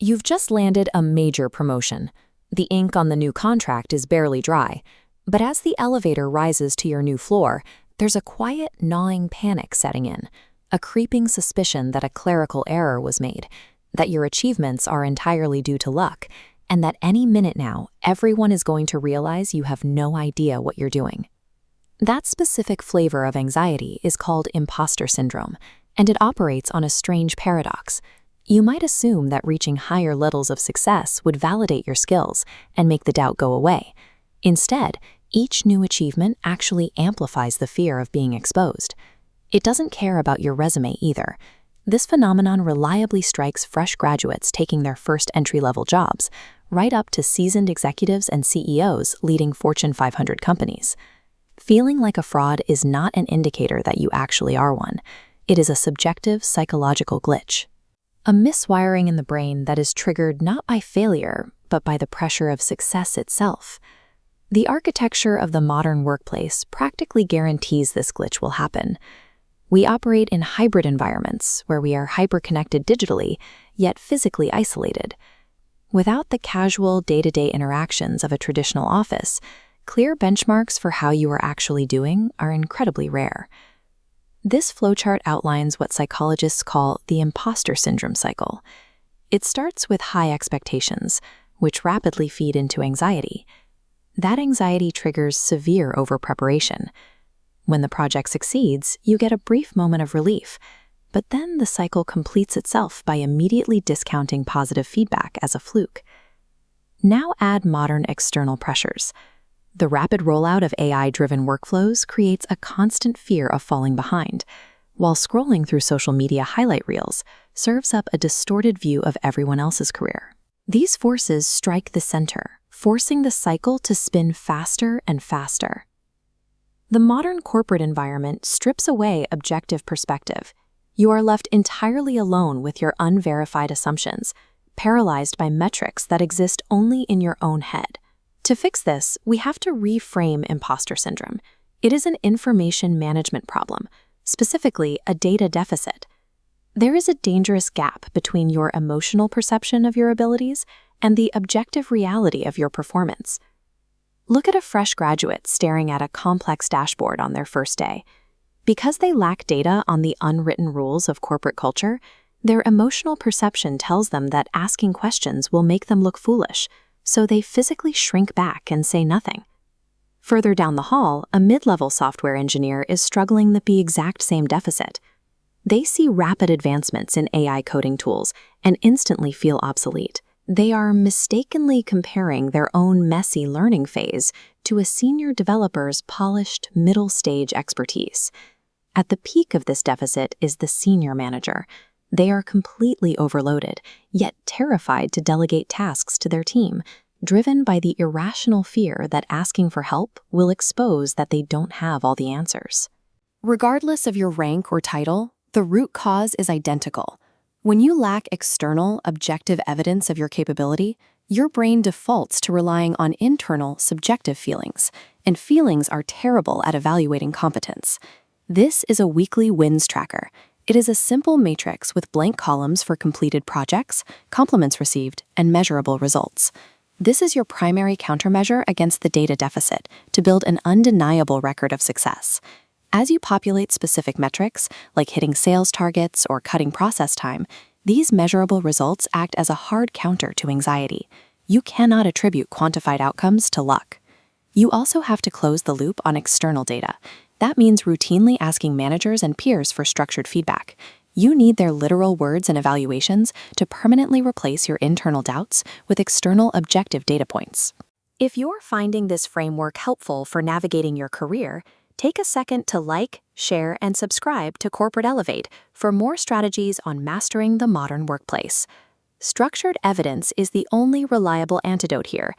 You've just landed a major promotion. The ink on the new contract is barely dry, but as the elevator rises to your new floor, there's a quiet, gnawing panic setting in, a creeping suspicion that a clerical error was made, that your achievements are entirely due to luck, and that any minute now, everyone is going to realize you have no idea what you're doing. That specific flavor of anxiety is called imposter syndrome, and it operates on a strange paradox. You might assume that reaching higher levels of success would validate your skills and make the doubt go away. Instead, each new achievement actually amplifies the fear of being exposed. It doesn't care about your resume either. This phenomenon reliably strikes fresh graduates taking their first entry-level jobs, right up to seasoned executives and CEOs leading Fortune 500 companies. Feeling like a fraud is not an indicator that you actually are one. It is a subjective psychological glitch. A miswiring in the brain that is triggered not by failure, but by the pressure of success itself. The architecture of the modern workplace practically guarantees this glitch will happen. We operate in hybrid environments where we are hyper-connected digitally, yet physically isolated. Without the casual day-to-day interactions of a traditional office, clear benchmarks for how you are actually doing are incredibly rare. This flowchart outlines what psychologists call the imposter syndrome cycle. It starts with high expectations, which rapidly feed into anxiety. That anxiety triggers severe overpreparation. When the project succeeds, you get a brief moment of relief, but then the cycle completes itself by immediately discounting positive feedback as a fluke. Now add modern external pressures. The rapid rollout of AI-driven workflows creates a constant fear of falling behind, while scrolling through social media highlight reels serves up a distorted view of everyone else's career. These forces strike the center, forcing the cycle to spin faster and faster. The modern corporate environment strips away objective perspective. You are left entirely alone with your unverified assumptions, paralyzed by metrics that exist only in your own head. To fix this, we have to reframe imposter syndrome. It is an information management problem, specifically a data deficit. There is a dangerous gap between your emotional perception of your abilities and the objective reality of your performance. Look at a fresh graduate staring at a complex dashboard on their first day. Because they lack data on the unwritten rules of corporate culture, their emotional perception tells them that asking questions will make them look foolish, so they physically shrink back and say nothing. Further down the hall, a mid-level software engineer is struggling with the exact same deficit. They see rapid advancements in AI coding tools and instantly feel obsolete. They are mistakenly comparing their own messy learning phase to a senior developer's polished middle-stage expertise. At the peak of this deficit is the senior manager. They are completely overloaded, yet terrified to delegate tasks to their team, driven by the irrational fear that asking for help will expose that they don't have all the answers. Regardless of your rank or title, the root cause is identical. When you lack external, objective evidence of your capability, your brain defaults to relying on internal, subjective feelings, and feelings are terrible at evaluating competence. This is a weekly wins tracker. It is a simple matrix with blank columns for completed projects, compliments received, and measurable results. This is your primary countermeasure against the data deficit to build an undeniable record of success. As you populate specific metrics, like hitting sales targets or cutting process time, these measurable results act as a hard counter to anxiety. You cannot attribute quantified outcomes to luck. You also have to close the loop on external data. That means routinely asking managers and peers for structured feedback. You need their literal words and evaluations to permanently replace your internal doubts with external objective data points. If you're finding this framework helpful for navigating your career, take a second to like, share, and subscribe to Corporate Elevate for more strategies on mastering the modern workplace. Structured evidence is the only reliable antidote here.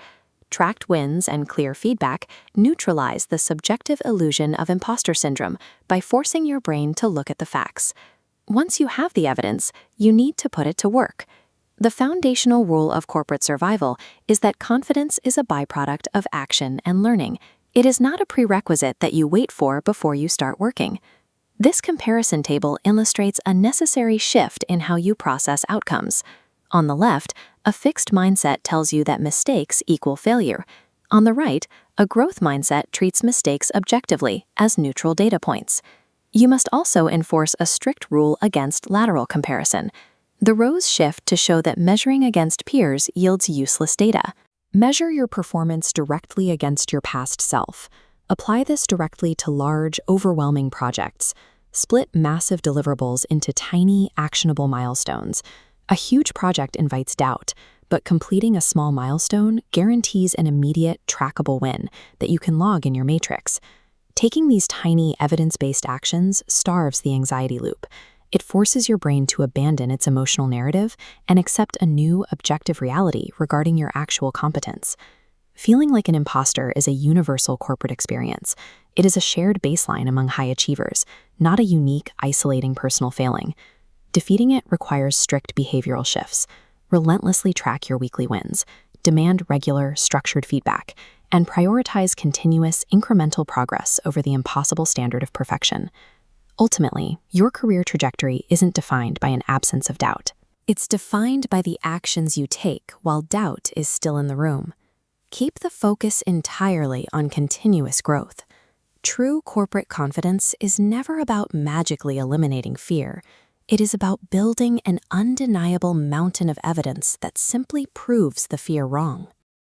Tracked wins and clear feedback neutralize the subjective illusion of imposter syndrome by forcing your brain to look at the facts. Once you have the evidence, you need to put it to work. The foundational rule of corporate survival is that confidence is a byproduct of action and learning. It is not a prerequisite that you wait for before you start working. This comparison table illustrates a necessary shift in how you process outcomes. On the left, A fixed mindset tells you that mistakes equal failure. On the right, a growth mindset treats mistakes objectively as neutral data points. You must also enforce a strict rule against lateral comparison. The rows shift to show that measuring against peers yields useless data. Measure your performance directly against your past self. Apply this directly to large, overwhelming projects. Split massive deliverables into tiny, actionable milestones. A huge project invites doubt, but completing a small milestone guarantees an immediate, trackable win that you can log in your matrix. Taking these tiny, evidence-based actions starves the anxiety loop. It forces your brain to abandon its emotional narrative and accept a new, objective reality regarding your actual competence. Feeling like an imposter is a universal corporate experience. It is a shared baseline among high achievers, not a unique, isolating personal failing. Defeating it requires strict behavioral shifts. Relentlessly track your weekly wins, demand regular, structured feedback, and prioritize continuous, incremental progress over the impossible standard of perfection. Ultimately, your career trajectory isn't defined by an absence of doubt. It's defined by the actions you take while doubt is still in the room. Keep the focus entirely on continuous growth. True corporate confidence is never about magically eliminating fear. It is about building an undeniable mountain of evidence that simply proves the fear wrong.